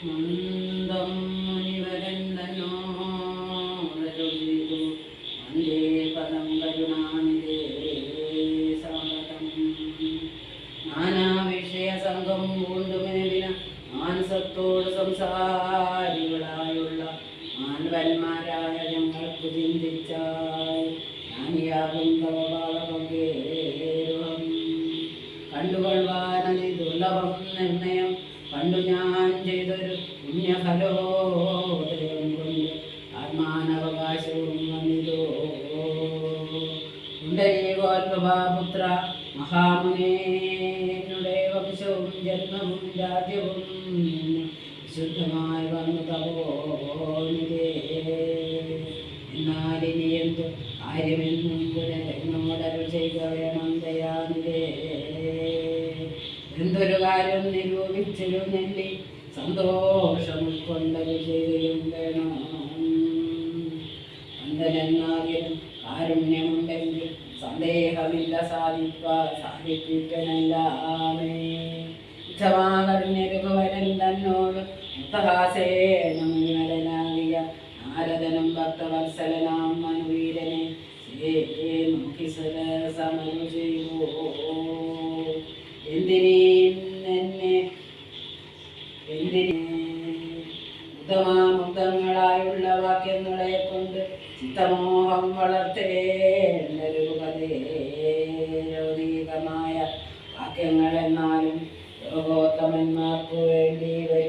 മന്ദം മുനിവരന്തന്നോടരുളിതു വന്ദേ പദം കരുണാനിധേ സാഗതം. നാനാവിഷയസംഘം പൂണ്ടുമേവിന മാനസത്തോട് സംസാരികളായുള്ള മാനവന്മാരായ ഞങ്ങൾക്ക് ചിന്തിച്ചാൽ ജ്ഞാനിയാകും തവപാദപങ്കേരുഹം. കണ്ടുകൊള്ളുവാനതി ദുർലഭം നിർണയം പണ്ടു ഞാൻ ചെയ്തൊരു പുണ്യഫലോദയം കൊണ്ട് ആത്മാനവകാശവും വന്നിതോ. പുണ്ടരീകോത്ഭവാപുത്ര മഹാമുനേനുടെ വംശവും ജന്മവും രാജ്യവും വിശുദ്ധമായി വന്നു തപോനിതേ. എന്നാലിനി എന്തു കാര്യമെന്നും പുനരെന്നോടരുൾ ചെയ്യുക വേണം ദയാനിതേ. എന്തൊരു കാര്യം നിരൂപിച്ചിരുന്നെല്ലി സന്തോഷം ഉൾക്കൊണ്ടത് ചെയ്യുകയും വേണം. അന്തനെന്നാകിലും കാരുണ്യമുണ്ടെങ്കിൽ സന്ദേഹമില്ല സാധിപ്പിക്കനല്ലാമേ. ഉച്ചമാകരുണ്യരുഭവരൻ തന്നോട് മുത്തഹാസേനമുനരനാകിയ നാരദനും ഭക്തവത്സലനാം മനുവീരനെ നോക്കി സമരു ചെയ്യുവോ. ഉത്തമാമുക്തങ്ങളായുള്ള വാക്യങ്ങളെ കൊണ്ട് ചിത്തമോഹം വളർത്തേണ്ടരൂപതേരോധീകമായ വാക്യങ്ങളെന്നാലും ലോകോത്തമന്മാർക്കു വേണ്ടി വരും.